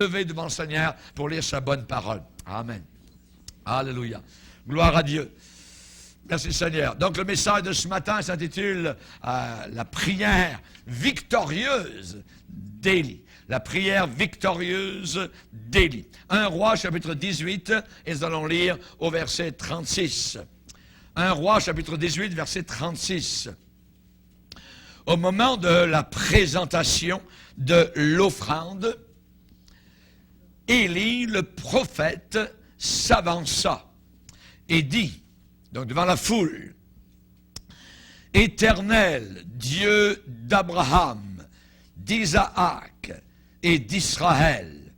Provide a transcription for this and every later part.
lever devant le Seigneur pour lire sa bonne parole. Amen. Alléluia. Gloire à Dieu. Merci Seigneur. Donc le message de ce matin s'intitule la prière victorieuse d'Élie. La prière victorieuse d'Élie. 1 Roi chapitre 18 et nous allons lire au verset 36. 1 Roi chapitre 18 verset 36. Au moment de la présentation de l'offrande, Élie, le prophète, s'avança et dit, donc devant la foule, « Éternel, Dieu d'Abraham, d'Isaac et d'Israël,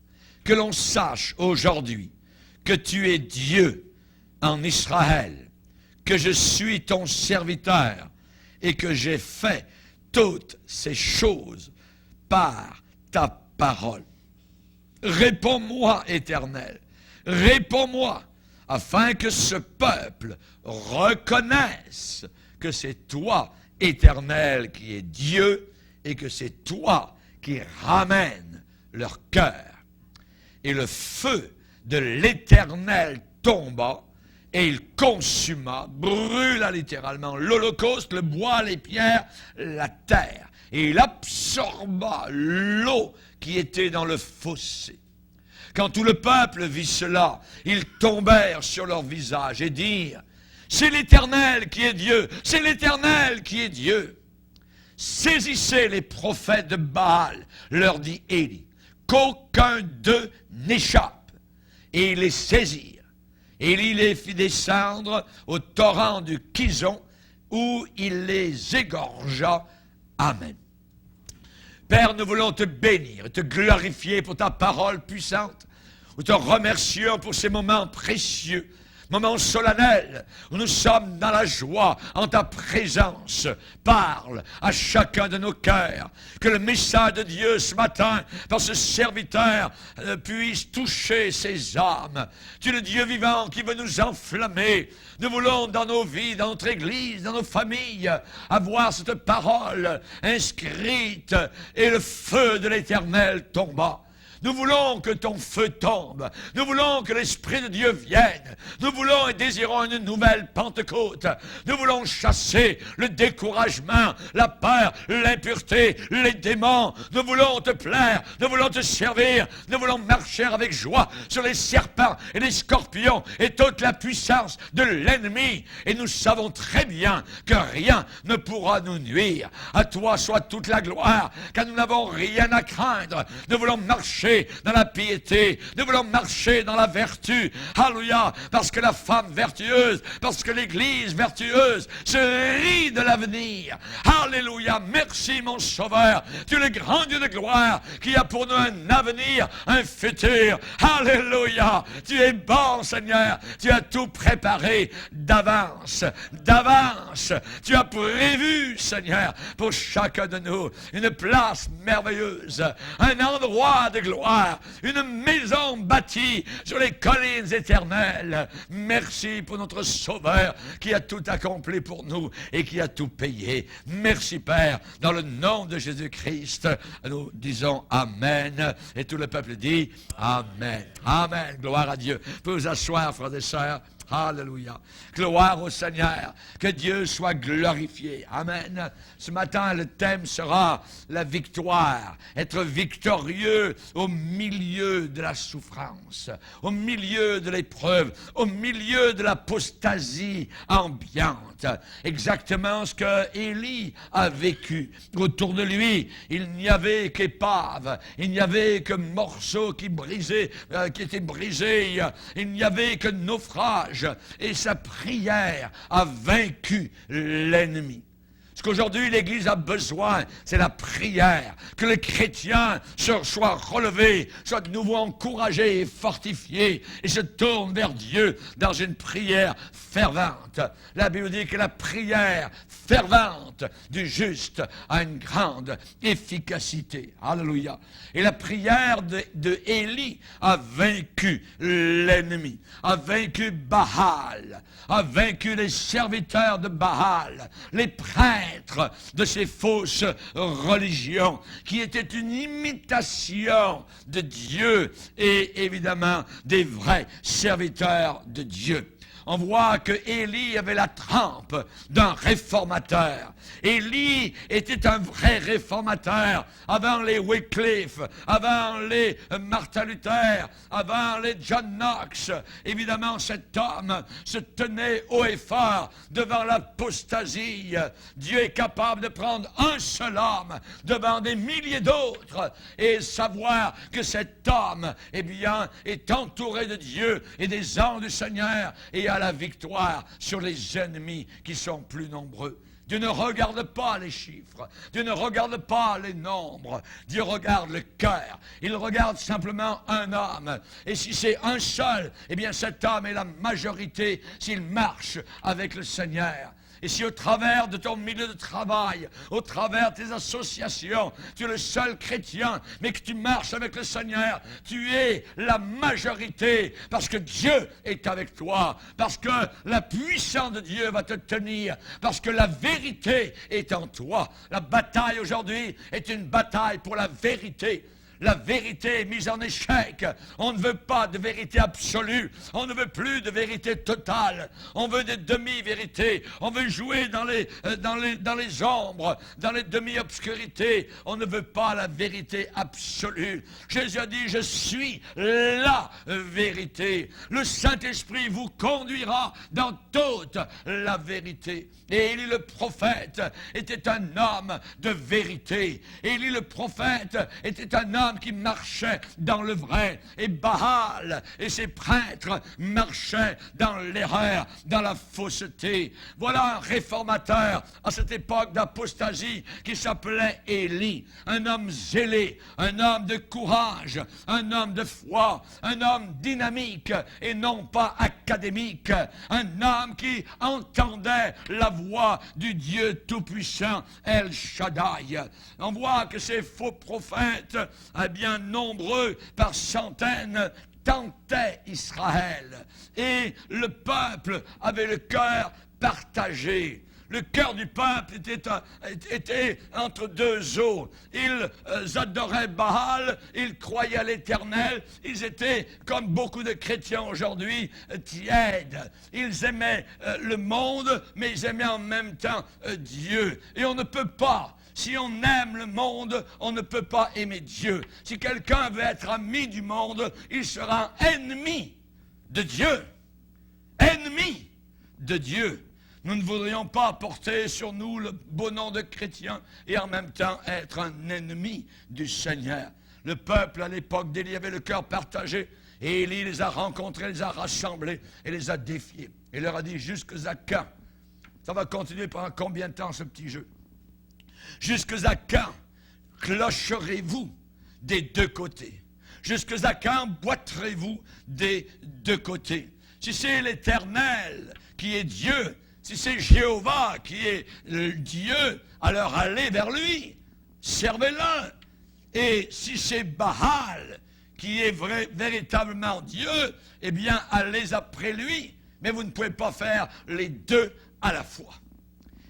que l'on sache aujourd'hui que tu es Dieu en Israël, que je suis ton serviteur et que j'ai fait toutes ces choses par ta parole. Réponds-moi, Éternel, réponds-moi, afin que ce peuple reconnaisse que c'est toi, Éternel, qui es Dieu, et que c'est toi qui ramènes leur cœur. » Et le feu de l'Éternel tomba, et il consuma, brûla littéralement l'holocauste, le bois, les pierres, la terre. Et il absorba l'eau qui était dans le fossé. Quand tout le peuple vit cela, ils tombèrent sur leur visage et dirent, « C'est l'Éternel qui est Dieu, c'est l'Éternel qui est Dieu. » Saisissez les prophètes de Baal, leur dit Élie, qu'aucun d'eux n'échappe. Et ils les saisirent. Élie les fit descendre au torrent du Kison, où il les égorgea. Amen. Père, nous voulons te bénir, te glorifier pour ta parole puissante. Nous te remercions pour ces moments précieux, moments solennels, où nous sommes dans la joie en ta présence. Parle à chacun de nos cœurs. Que le message de Dieu ce matin, par ce serviteur, puisse toucher ces âmes. Tu es le Dieu vivant qui veut nous enflammer. Nous voulons dans nos vies, dans notre église, dans nos familles, avoir cette parole inscrite et le feu de l'Éternel tomba. Nous voulons que ton feu tombe. Nous voulons que l'Esprit de Dieu vienne. Nous voulons et désirons une nouvelle Pentecôte. Nous voulons chasser le découragement, la peur, l'impureté, les démons. Nous voulons te plaire. Nous voulons te servir. Nous voulons marcher avec joie sur les serpents et les scorpions et toute la puissance de l'ennemi. Et nous savons très bien que rien ne pourra nous nuire. À toi soit toute la gloire, car nous n'avons rien à craindre. Nous voulons marcher dans la piété, nous voulons marcher dans la vertu, alléluia, parce que la femme vertueuse, parce que l'église vertueuse se rit de l'avenir, alléluia. Merci mon sauveur, tu es le grand Dieu de gloire qui a pour nous un avenir, un futur, alléluia. Tu es bon Seigneur, tu as tout préparé d'avance, tu as prévu Seigneur pour chacun de nous une place merveilleuse, un endroit de gloire, une maison bâtie sur les collines éternelles. Merci pour notre Sauveur qui a tout accompli pour nous et qui a tout payé. Merci Père, dans le nom de Jésus-Christ, nous disons Amen. Et tout le peuple dit Amen. Amen. Gloire à Dieu. Vous pouvez vous asseoir, frères et sœurs. Alléluia. Gloire au Seigneur. Que Dieu soit glorifié. Amen. Ce matin, le thème sera la victoire. Être victorieux au milieu de la souffrance, au milieu de l'épreuve, au milieu de l'apostasie ambiante. Exactement ce que Élie a vécu. Autour de lui, il n'y avait qu'épaves, il n'y avait que morceaux qui étaient brisés, il n'y avait que naufrages. Et sa prière a vaincu l'ennemi. Ce qu'aujourd'hui l'Église a besoin, c'est la prière. Que les chrétiens soient relevés, soient de nouveau encouragés et fortifiés et se tournent vers Dieu dans une prière fervente. La Bible dit que la prière fervente du juste a une grande efficacité. Alléluia. Et la prière de Élie a vaincu l'ennemi, a vaincu Baal, a vaincu les serviteurs de Baal, les princes maître de ces fausses religions, qui étaient une imitation de Dieu et évidemment des vrais serviteurs de Dieu. On voit que Élie avait la trempe d'un réformateur. Élie était un vrai réformateur avant les Wycliffe, avant les Martin Luther, avant les John Knox. Évidemment, cet homme se tenait haut et fort devant l'apostasie. Dieu est capable de prendre un seul homme devant des milliers d'autres et savoir que cet homme, eh bien, est entouré de Dieu et des anges du Seigneur et a la victoire sur les ennemis qui sont plus nombreux. Dieu ne regarde pas les chiffres, Dieu ne regarde pas les nombres, Dieu regarde le cœur. Il regarde simplement un homme. Et si c'est un seul, eh bien cet homme est la majorité s'il marche avec le Seigneur. Et si au travers de ton milieu de travail, au travers de tes associations, tu es le seul chrétien, mais que tu marches avec le Seigneur, tu es la majorité, parce que Dieu est avec toi, parce que la puissance de Dieu va te tenir, parce que la vérité est en toi. La bataille aujourd'hui est une bataille pour la vérité. La vérité est mise en échec. On ne veut pas de vérité absolue. On ne veut plus de vérité totale. On veut des demi-vérités. On veut jouer dans les ombres, dans les demi-obscurités. On ne veut pas la vérité absolue. Jésus a dit, je suis la vérité. Le Saint-Esprit vous conduira dans toute la vérité. Et Élie le prophète était un homme de vérité. Élie le prophète était un homme qui marchait dans le vrai, et Baal et ses prêtres marchaient dans l'erreur, dans la fausseté. Voilà un réformateur à cette époque d'apostasie qui s'appelait Élie, un homme zélé, un homme de courage, un homme de foi, un homme dynamique et non pas académique, un homme qui entendait la voix du Dieu tout-puissant El Shaddai. On voit que ces faux prophètes, bien nombreux par centaines, tentaient Israël. Et le peuple avait le cœur partagé. Le cœur du peuple était entre deux eaux. Ils adoraient Baal, ils croyaient à l'Éternel. Ils étaient, comme beaucoup de chrétiens aujourd'hui, tièdes. Ils aimaient le monde, mais ils aimaient en même temps Dieu. Et on ne peut pas. Si on aime le monde, on ne peut pas aimer Dieu. Si quelqu'un veut être ami du monde, il sera ennemi de Dieu. Ennemi de Dieu. Nous ne voudrions pas porter sur nous le beau nom de chrétien et en même temps être un ennemi du Seigneur. Le peuple à l'époque d'Élie avait le cœur partagé et Élie les a rencontrés, les a rassemblés et les a défiés. Il leur a dit, jusqu'à quand? Ça va continuer pendant combien de temps ce petit jeu? Jusqu'à quand clocherez-vous des deux côtés? Jusqu'à quand boiterez-vous des deux côtés? Si c'est l'Éternel qui est Dieu, si c'est Jéhovah qui est Dieu, alors allez vers lui, servez-le. Et si c'est Baal qui est véritablement Dieu, eh bien allez après lui. Mais vous ne pouvez pas faire les deux à la fois.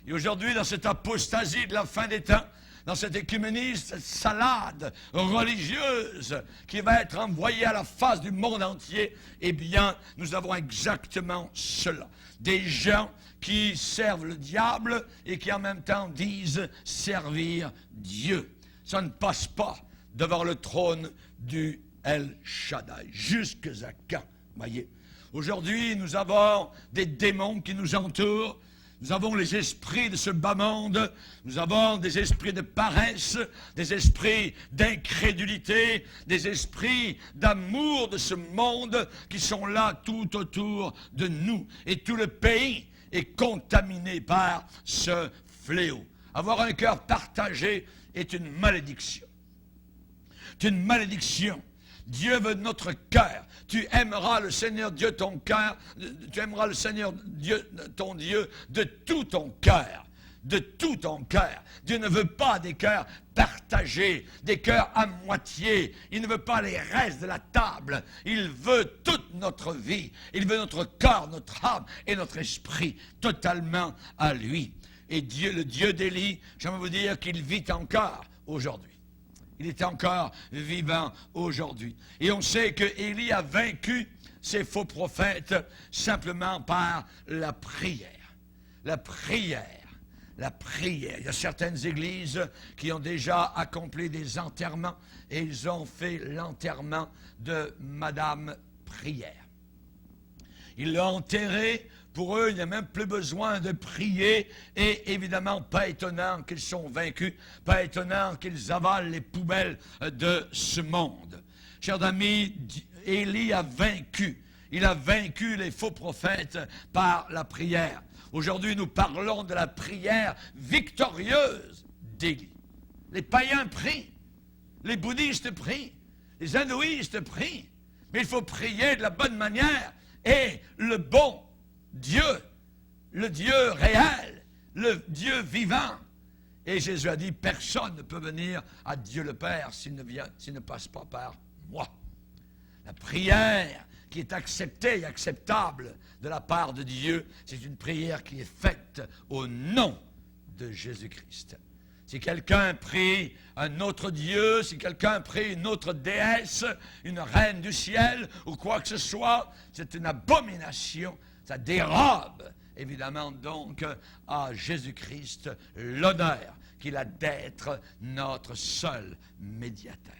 Et aujourd'hui, dans cette apostasie de la fin des temps, dans cet écuménisme, cette salade religieuse qui va être envoyée à la face du monde entier, eh bien, nous avons exactement cela. Des gens qui servent le diable et qui en même temps disent servir Dieu. Ça ne passe pas devant le trône du El Shaddai. Jusqu'à quand, voyez? Aujourd'hui, nous avons des démons qui nous entourent. Nous avons les esprits de ce bas monde, nous avons des esprits de paresse, des esprits d'incrédulité, des esprits d'amour de ce monde qui sont là tout autour de nous. Et tout le pays est contaminé par ce fléau. Avoir un cœur partagé est une malédiction. C'est une malédiction. Dieu veut notre cœur. Tu aimeras le Seigneur Dieu ton cœur, tu aimeras le Seigneur Dieu ton Dieu de tout ton cœur. De tout ton cœur. Dieu ne veut pas des cœurs partagés, des cœurs à moitié. Il ne veut pas les restes de la table. Il veut toute notre vie. Il veut notre corps, notre âme et notre esprit totalement à lui. Et Dieu, le Dieu d'Élie, j'aimerais vous dire qu'il vit encore aujourd'hui. Il est encore vivant aujourd'hui. Et on sait que Élie a vaincu ces faux prophètes simplement par la prière. La prière. La prière. Il y a certaines églises qui ont déjà accompli des enterrements et ils ont fait l'enterrement de Madame Prière. Ils l'ont enterrée. Pour eux, il n'y a même plus besoin de prier. Et évidemment, pas étonnant qu'ils sont vaincus. Pas étonnant qu'ils avalent les poubelles de ce monde. Chers amis, Élie a vaincu. Il a vaincu les faux prophètes par la prière. Aujourd'hui, nous parlons de la prière victorieuse d'Élie. Les païens prient. Les bouddhistes prient. Les hindouistes prient. Mais il faut prier de la bonne manière. Et le bon Dieu, le Dieu réel, le Dieu vivant. Et Jésus a dit, personne ne peut venir à Dieu le Père s'il ne passe pas par moi. La prière qui est acceptée et acceptable de la part de Dieu, c'est une prière qui est faite au nom de Jésus-Christ. Si quelqu'un prie un autre Dieu, si quelqu'un prie une autre déesse, une reine du ciel ou quoi que ce soit, c'est une abomination. Ça dérobe, évidemment, donc, à Jésus-Christ l'honneur qu'il a d'être notre seul médiateur.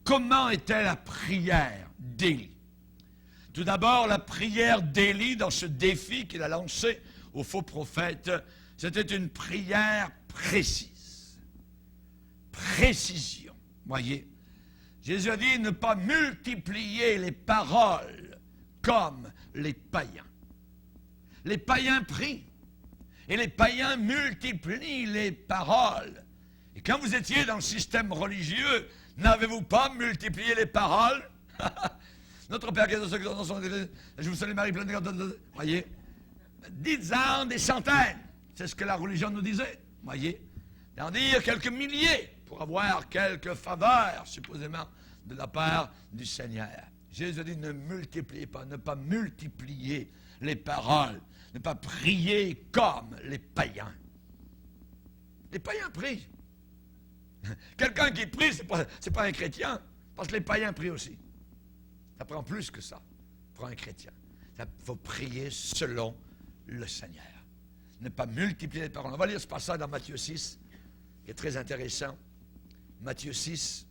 Comment était la prière d'Élie? Tout d'abord, la prière d'Élie, dans ce défi qu'il a lancé aux faux prophètes, c'était une prière précise. Précision. Voyez, Jésus a dit ne pas multiplier les paroles comme les païens. Les païens prient et les païens multiplient les paroles. Et quand vous étiez dans le système religieux, n'avez-vous pas multiplié les paroles? Notre Père qui est dans son Église, je vous salue Marie, pleine de grâce. Voyez, dites-en des centaines. C'est ce que la religion nous disait. Voyez, d'en dire quelques milliers pour avoir quelques faveurs, supposément, de la part du Seigneur. Jésus a dit ne multipliez pas, ne pas multiplier les paroles, ne pas prier comme les païens. Les païens prient. Quelqu'un qui prie, c'est pas un chrétien, parce que les païens prient aussi. Ça prend plus que ça pour un chrétien. Il faut prier selon le Seigneur. Ne pas multiplier les paroles. On va lire ce passage dans Matthieu 6, qui est très intéressant. Matthieu 6.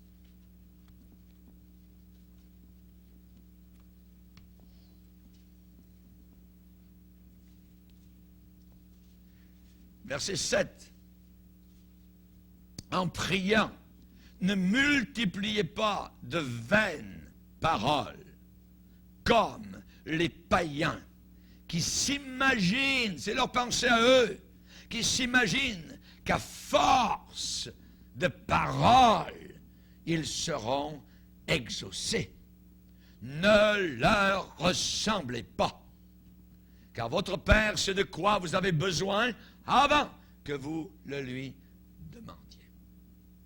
Verset 7. En priant, ne multipliez pas de vaines paroles, comme les païens qui s'imaginent, c'est leur pensée à eux, qui s'imaginent qu'à force de paroles, ils seront exaucés. Ne leur ressemblez pas, car votre Père sait de quoi vous avez besoin avant que vous le lui demandiez.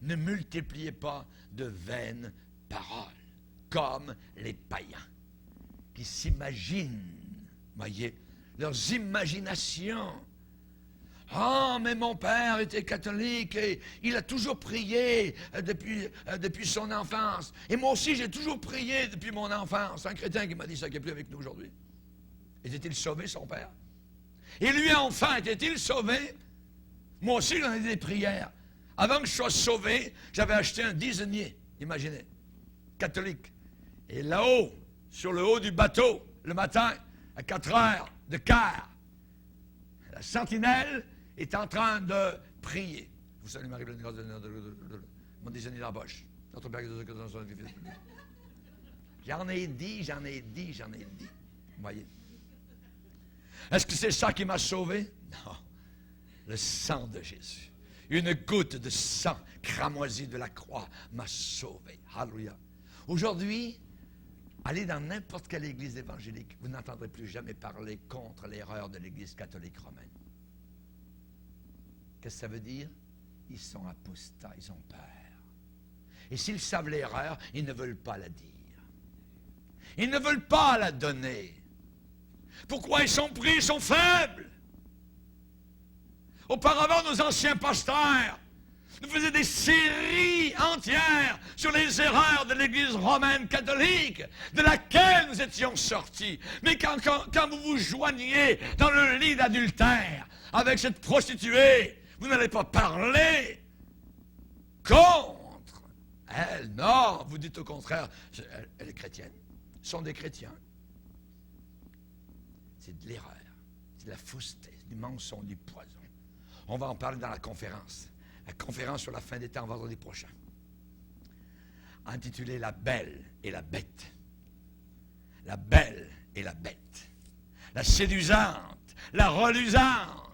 Ne multipliez pas de vaines paroles, comme les païens qui s'imaginent, voyez, leurs imaginations. Ah, mais mon père était catholique et il a toujours prié depuis son enfance. Et moi aussi, j'ai toujours prié depuis mon enfance. Un chrétien qui m'a dit ça, qui n'est plus avec nous aujourd'hui. Était-il sauvé, son père? Et lui, enfant, était-il sauvé? Moi aussi, j'en ai des prières. Avant que je sois sauvé, j'avais acheté un dizainier, imaginez, catholique. Et là-haut, sur le haut du bateau, le matin, à 4 heures de quart, la sentinelle est en train de prier. Vous salue Marie, pleine de grâce, mon dizainier dans la poche. Notre Père qui est dans son Église. J'en ai dit. Vous voyez. Est-ce que c'est ça qui m'a sauvé? Non. Le sang de Jésus. Une goutte de sang cramoisi de la croix m'a sauvé. Alléluia. Aujourd'hui, allez dans n'importe quelle église évangélique, vous n'entendrez plus jamais parler contre l'erreur de l'église catholique romaine. Qu'est-ce que ça veut dire? Ils sont apostats, ils ont peur. Et s'ils savent l'erreur, ils ne veulent pas la dire. Ils ne veulent pas la donner. Pourquoi ils sont pris? Ils sont faibles. Auparavant, nos anciens pasteurs nous faisaient des séries entières sur les erreurs de l'Église romaine catholique, de laquelle nous étions sortis. Mais quand vous vous joignez dans le lit d'adultère avec cette prostituée, vous n'allez pas parler contre elle. Non, vous dites au contraire, elle est chrétienne. Ce sont des chrétiens. C'est de l'erreur, c'est de la fausseté, du mensonge, du poison. On va en parler dans la conférence. La conférence sur la fin des temps, vendredi prochain. Intitulée La Belle et la Bête. La Belle et la Bête. La séduisante, la reluisante,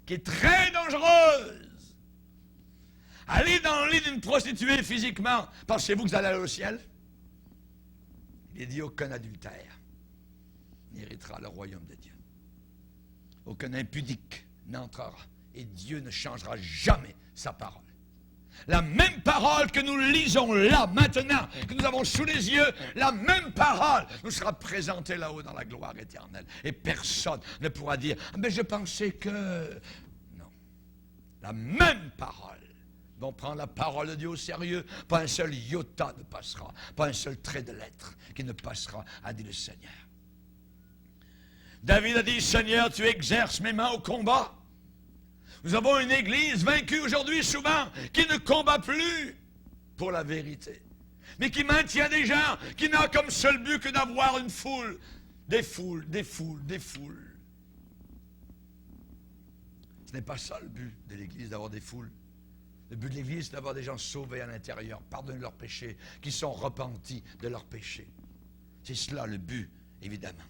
qui est très dangereuse. Allez dans le lit d'une prostituée physiquement, pensez-vous que vous allez aller au ciel? Il est dit aucun adultère n'héritera le royaume de Dieu. Aucun impudique n'entrera. Et Dieu ne changera jamais sa parole. La même parole que nous lisons là, maintenant, que nous avons sous les yeux, la même parole nous sera présentée là-haut dans la gloire éternelle. Et personne ne pourra dire, mais je pensais que... Non. La même parole. Vont prendre la parole de Dieu au sérieux. Pas un seul iota ne passera. Pas un seul trait de lettre qui ne passera, a dit le Seigneur. David a dit, Seigneur, tu exerces mes mains au combat. Nous avons une église vaincue aujourd'hui souvent qui ne combat plus pour la vérité, mais qui maintient des gens qui n'ont comme seul but que d'avoir une foule, des foules, des foules, des foules. Ce n'est pas ça le but de l'église, d'avoir des foules. Le but de l'église, c'est d'avoir des gens sauvés à l'intérieur, pardonnés de leurs péchés, qui sont repentis de leurs péchés. C'est cela le but, évidemment.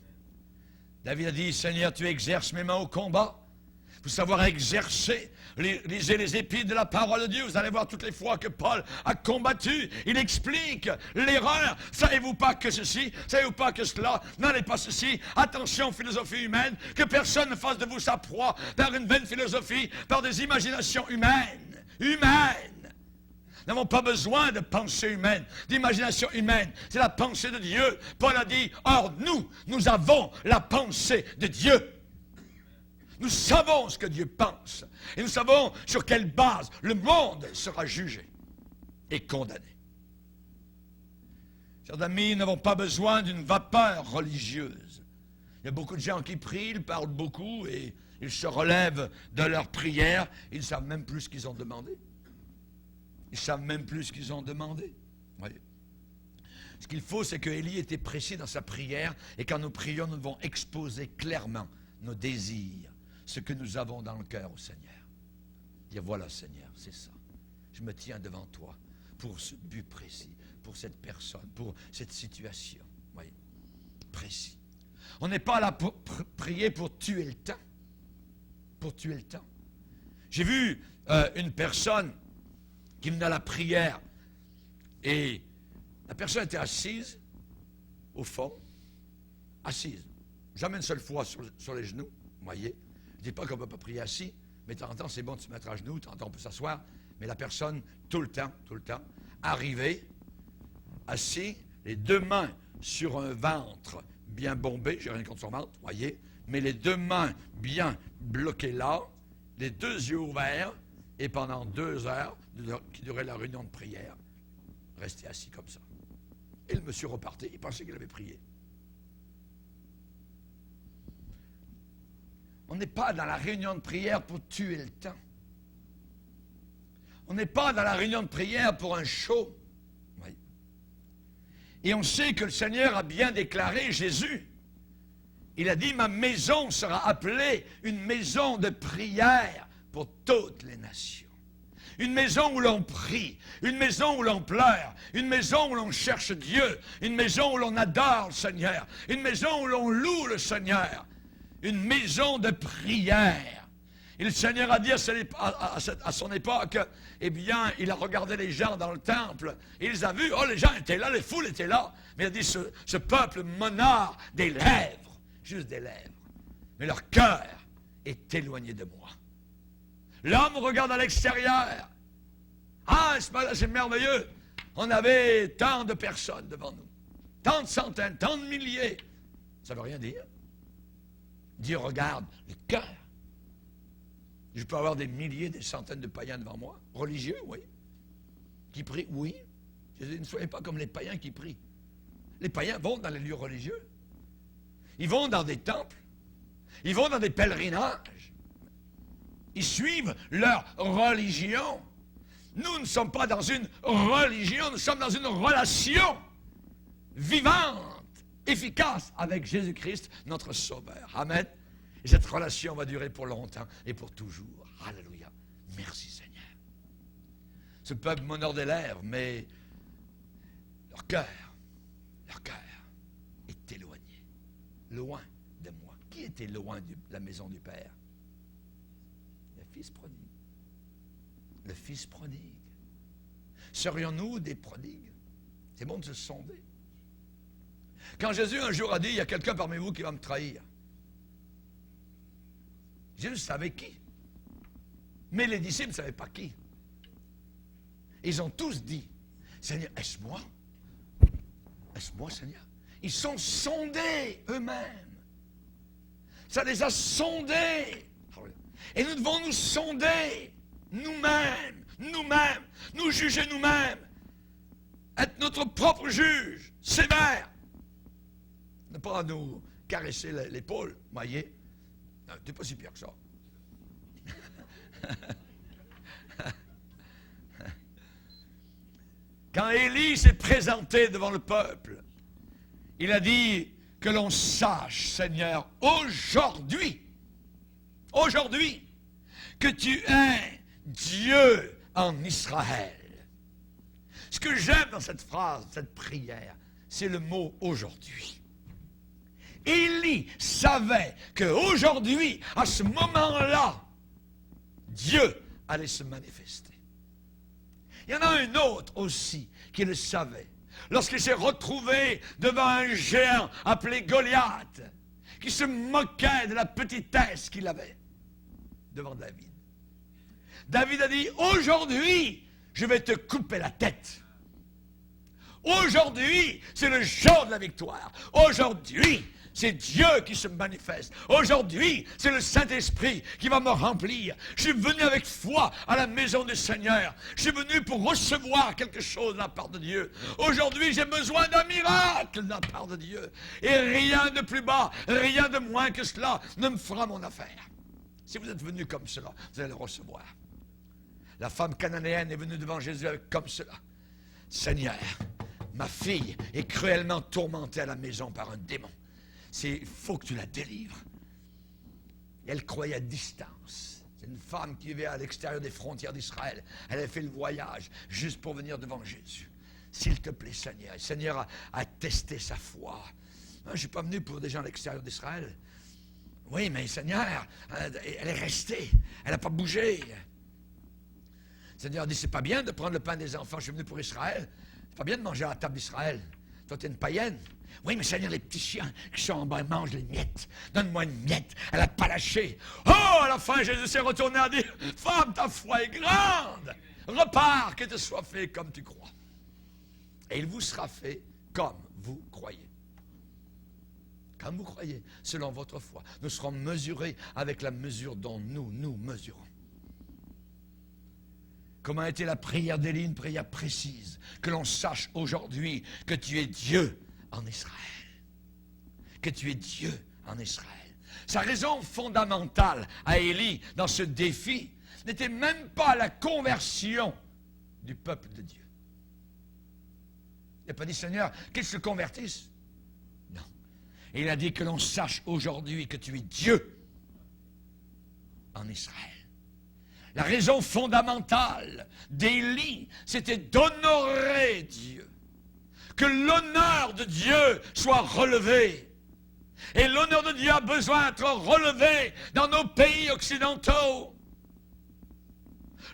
David a dit, Seigneur, tu exerces mes mains au combat. Vous savoir exercer, lisez les épîtres de la parole de Dieu, vous allez voir toutes les fois que Paul a combattu, il explique l'erreur. Savez-vous pas que ceci, savez-vous pas que cela, n'allez pas ceci, attention philosophie humaine, que personne ne fasse de vous sa proie par une vaine philosophie, par des imaginations humaines. Nous n'avons pas besoin de pensée humaine, d'imagination humaine, c'est la pensée de Dieu. Paul a dit, or nous avons la pensée de Dieu. Nous savons ce que Dieu pense. Et nous savons sur quelle base le monde sera jugé et condamné. Chers amis, nous n'avons pas besoin d'une vapeur religieuse. Il y a beaucoup de gens qui prient, ils parlent beaucoup et ils se relèvent de leur prière. Ils ne savent même plus ce qu'ils ont demandé. Ils ne savent même plus ce qu'ils ont demandé. Voyez. Ce qu'il faut, c'est que Élie était précis dans sa prière et quand nous prions, nous devons exposer clairement nos désirs, ce que nous avons dans le cœur au Seigneur. Dire, voilà Seigneur, c'est ça. Je me tiens devant toi pour ce but précis, pour cette personne, pour cette situation. Oui, précis. On n'est pas là pour prier pour tuer le temps. Pour tuer le temps. J'ai vu une personne qui venait à la prière et la personne était assise au fond, assise. Jamais une seule fois sur les genoux, vous voyez. Je ne dis pas qu'on ne peut pas prier assis, mais de temps en temps, c'est bon de se mettre à genoux, de temps en temps, on peut s'asseoir. Mais la personne, tout le temps, arrivée, assis, les deux mains sur un ventre bien bombé, j'ai rien contre son ventre, voyez, mais les deux mains bien bloquées là, les deux yeux ouverts, et pendant 2 heures, qui durait la réunion de prière, rester assis comme ça. Et le monsieur repartait, il pensait qu'il avait prié. On n'est pas dans la réunion de prière pour tuer le temps. On n'est pas dans la réunion de prière pour un show. Oui. Et on sait que le Seigneur a bien déclaré, Jésus, il a dit, ma maison sera appelée une maison de prière pour toutes les nations. Une maison où l'on prie, une maison où l'on pleure, une maison où l'on cherche Dieu, une maison où l'on adore le Seigneur, une maison où l'on loue le Seigneur. Une maison de prière. Et le Seigneur a dit à son époque, eh bien, il a regardé les gens dans le temple, et il les a vus, oh, les gens étaient là, les foules étaient là, mais il a dit, ce peuple m'honore des lèvres, juste des lèvres, mais leur cœur est éloigné de moi. L'homme regarde à l'extérieur. Ah, c'est merveilleux. On avait tant de personnes devant nous, tant de centaines, tant de milliers. Ça ne veut rien dire. Dieu regarde le cœur. Je peux avoir des milliers, des centaines de païens devant moi. Religieux, oui. Qui prient, oui. Je dis, ne soyez pas comme les païens qui prient. Les païens vont dans les lieux religieux. Ils vont dans des temples. Ils vont dans des pèlerinages. Ils suivent leur religion. Nous ne sommes pas dans une religion, nous sommes dans une relation vivante, efficace avec Jésus-Christ, notre Sauveur. Amen. Et cette relation va durer pour longtemps et pour toujours. Alléluia. Merci Seigneur. Ce peuple m'honore des lèvres, mais leur cœur est éloigné, loin de moi. Qui était loin de la maison du Père? Le Fils prodigue. Le Fils prodigue. Serions-nous des prodigues? C'est bon de se sonder. Quand Jésus un jour a dit, il y a quelqu'un parmi vous qui va me trahir. Jésus savait qui. Mais les disciples ne savaient pas qui. Ils ont tous dit, Seigneur, est-ce moi? Est-ce moi, Seigneur? Ils sont sondés eux-mêmes. Ça les a sondés. Et nous devons nous sonder nous-mêmes, nous juger nous-mêmes, être notre propre juge, sévère. Ne pas nous caresser l'épaule, voyez. Tu n'es pas si pire que ça. Quand Élie s'est présenté devant le peuple, il a dit que l'on sache, Seigneur, aujourd'hui, que tu es Dieu en Israël. Ce que j'aime dans cette phrase, cette prière, c'est le mot aujourd'hui. Élie savait qu'aujourd'hui, à ce moment-là, Dieu allait se manifester. Il y en a un autre aussi qui le savait. Lorsqu'il s'est retrouvé devant un géant appelé Goliath, qui se moquait de la petitesse qu'il avait devant David. David a dit, aujourd'hui, je vais te couper la tête. Aujourd'hui, c'est le jour de la victoire. Aujourd'hui, c'est Dieu qui se manifeste. Aujourd'hui, c'est le Saint-Esprit qui va me remplir. Je suis venu avec foi à la maison du Seigneur. Je suis venu pour recevoir quelque chose de la part de Dieu. Aujourd'hui, j'ai besoin d'un miracle de la part de Dieu. Et rien de plus bas, rien de moins que cela ne me fera mon affaire. Si vous êtes venu comme cela, vous allez le recevoir. La femme cananéenne est venue devant Jésus avec comme cela. Seigneur, ma fille est cruellement tourmentée à la maison par un démon. Il faut que tu la délivres. Elle croyait à distance. C'est une femme qui vivait à l'extérieur des frontières d'Israël. Elle avait fait le voyage juste pour venir devant Jésus. S'il te plaît, Seigneur. Le Seigneur a testé sa foi. Je ne suis pas venu pour des gens à l'extérieur d'Israël. Oui, mais Seigneur, elle est restée. Elle n'a pas bougé. Le Seigneur a dit, c'est pas bien de prendre le pain des enfants. Je suis venu pour Israël. C'est pas bien de manger à la table d'Israël. Toi, tu es une païenne. Oui, mais Seigneur, les petits chiens qui sont en bas mangent les miettes. Donne-moi une miette. Elle n'a pas lâché. Oh, à la fin, Jésus s'est retourné et a dit, femme, ta foi est grande. Repars, que te soit fait comme tu crois. Et il vous sera fait comme vous croyez. Comme vous croyez, selon votre foi. Nous serons mesurés avec la mesure dont nous mesurons. Comment était la prière d'Élie, une prière précise, que l'on sache aujourd'hui que tu es Dieu en Israël. Que tu es Dieu en Israël. Sa raison fondamentale à Élie dans ce défi n'était même pas la conversion du peuple de Dieu. Il n'a pas dit, Seigneur, qu'ils se convertissent. Non. Et il a dit que l'on sache aujourd'hui que tu es Dieu en Israël. La raison fondamentale d'Élie, c'était d'honorer Dieu. Que l'honneur de Dieu soit relevé. Et l'honneur de Dieu a besoin d'être relevé dans nos pays occidentaux.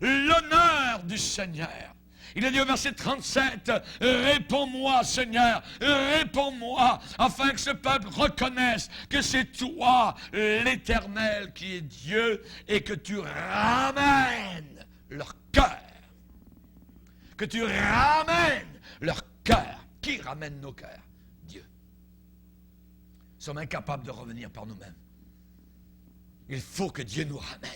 L'honneur du Seigneur. Il a dit au verset 37, « Réponds-moi, Seigneur, réponds-moi, afin que ce peuple reconnaisse que c'est toi, l'Éternel, qui est Dieu, et que tu ramènes leur cœur. » Que tu ramènes leur cœur. Qui ramène nos cœurs? Dieu. Nous sommes incapables de revenir par nous-mêmes. Il faut que Dieu nous ramène.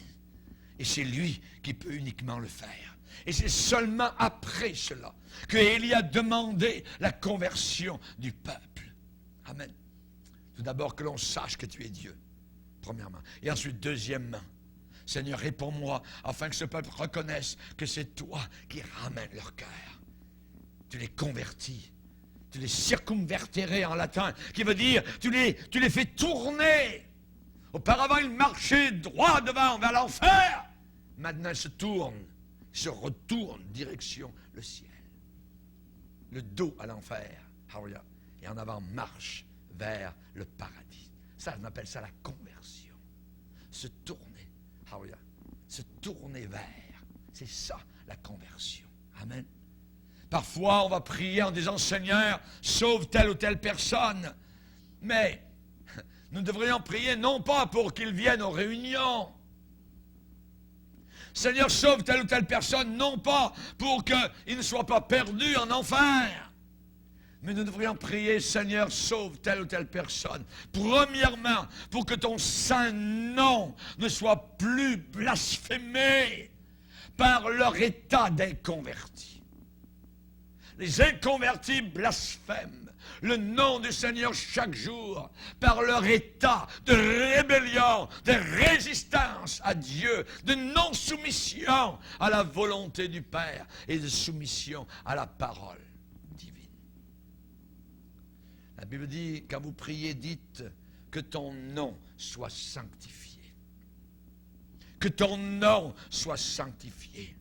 Et c'est lui qui peut uniquement le faire. Et c'est seulement après cela que Élie a demandé la conversion du peuple. Amen. Tout d'abord que l'on sache que tu es Dieu, premièrement. Et ensuite, deuxièmement, Seigneur, réponds-moi afin que ce peuple reconnaisse que c'est toi qui ramènes leur cœur. Tu les convertis. Tu les circumverterais en latin, qui veut dire tu les fais tourner. Auparavant, ils marchaient droit devant vers l'enfer. Maintenant, ils se retournent direction le ciel. Le dos à l'enfer. Et en avant, marche vers le paradis. Ça, on appelle ça la conversion. Se tourner. Se tourner vers. C'est ça, la conversion. Amen. Parfois, on va prier en disant, Seigneur, sauve telle ou telle personne. Mais nous devrions prier non pas pour qu'ils viennent aux réunions. Seigneur, sauve telle ou telle personne, non pas pour qu'ils ne soient pas perdus en enfer. Mais nous devrions prier, Seigneur, sauve telle ou telle personne. Premièrement, pour que ton saint nom ne soit plus blasphémé par leur état d'inconvertis. Les inconvertis blasphèment le nom du Seigneur chaque jour par leur état de rébellion, de résistance à Dieu, de non-soumission à la volonté du Père et de soumission à la parole divine. La Bible dit, quand vous priez, dites que ton nom soit sanctifié. Que ton nom soit sanctifié.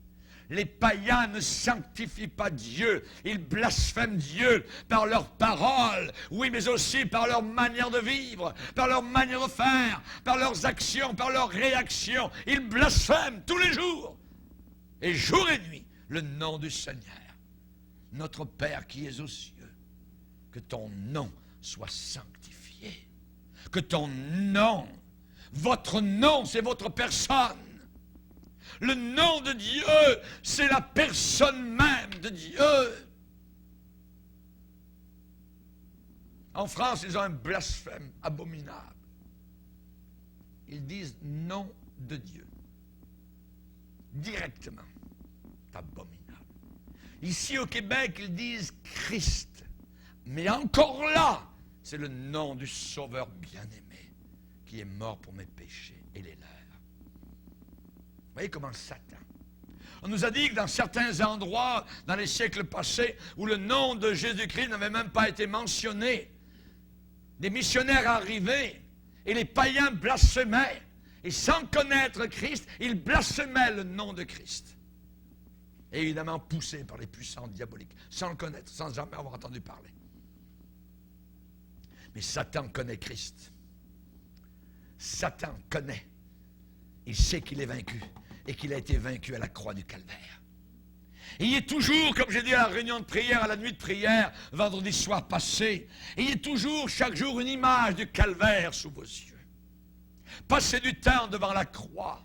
Les païens ne sanctifient pas Dieu, ils blasphèment Dieu par leurs paroles, oui, mais aussi par leur manière de vivre, par leur manière de faire, par leurs actions, par leurs réactions. Ils blasphèment tous les jours, et jour et nuit, le nom du Seigneur. Notre Père qui es aux cieux, que ton nom soit sanctifié, que ton nom, votre nom, c'est votre personne. Le nom de Dieu, c'est la personne même de Dieu. En France, ils ont un blasphème abominable. Ils disent nom de Dieu. Directement. C'est abominable. Ici au Québec, ils disent Christ. Mais encore là, c'est le nom du Sauveur bien-aimé qui est mort pour mes péchés et les leurs. Vous voyez comment Satan. On nous a dit que dans certains endroits, dans les siècles passés, où le nom de Jésus-Christ n'avait même pas été mentionné, des missionnaires arrivaient et les païens blasphémaient. Et sans connaître Christ, ils blasphémaient le nom de Christ. Et évidemment poussés par les puissances diaboliques, sans le connaître, sans jamais avoir entendu parler. Mais Satan connaît Christ. Satan connaît. Il sait qu'il est vaincu. Et qu'il a été vaincu à la croix du Calvaire. Et il y a toujours, comme j'ai dit à la réunion de prière, à la nuit de prière, vendredi soir passé, et il y a toujours, chaque jour, une image du Calvaire sous vos yeux. Passez du temps devant la croix.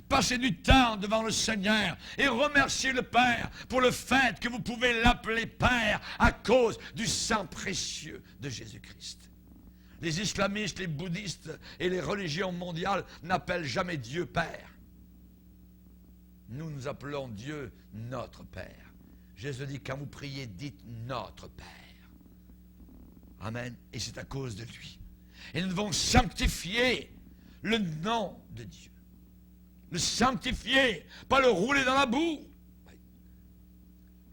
Passez du temps devant le Seigneur et remerciez le Père pour le fait que vous pouvez l'appeler Père à cause du sang précieux de Jésus-Christ. Les islamistes, les bouddhistes et les religions mondiales n'appellent jamais Dieu Père. Nous appelons Dieu notre Père. Jésus dit, quand vous priez, dites notre Père. Amen. Et c'est à cause de lui. Et nous devons sanctifier le nom de Dieu. Le sanctifier, pas le rouler dans la boue.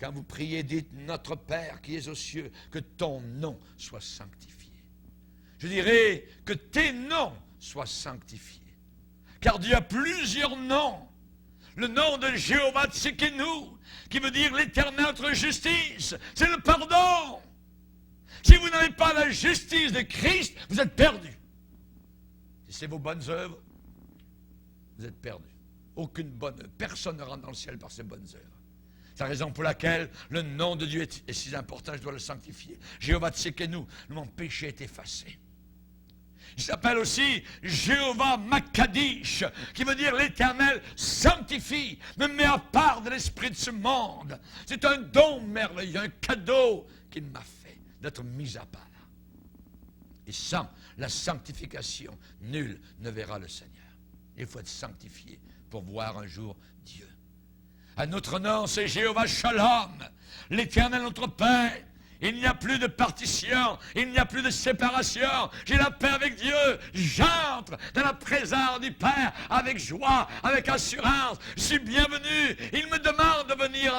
Quand vous priez, dites notre Père qui es aux cieux, que ton nom soit sanctifié. Je dirais que tes noms soient sanctifiés. Car Dieu a plusieurs noms. Le nom de Jéhovah Tsidkenu, qui veut dire l'éternel notre justice, c'est le pardon. Si vous n'avez pas la justice de Christ, vous êtes perdu. Si c'est vos bonnes œuvres, vous êtes perdu. Aucune bonne œuvre. Personne ne rentre dans le ciel par ses bonnes œuvres. C'est la raison pour laquelle le nom de Dieu est si important, je dois le sanctifier. Jéhovah Tsidkenu, mon péché est effacé. Il s'appelle aussi Jéhovah Makadish, qui veut dire l'Éternel sanctifie, me met à part de l'esprit de ce monde. C'est un don merveilleux, un cadeau qu'il m'a fait d'être mis à part. Et sans la sanctification, nul ne verra le Seigneur. Il faut être sanctifié pour voir un jour Dieu. Un autre nom, c'est Jéhovah Shalom, l'Éternel notre Père. Il n'y a plus de partition, il n'y a plus de séparation. J'ai la paix avec Dieu. J'entre dans la présence du Père avec joie, avec assurance. Je suis bienvenu. Il me demande de venir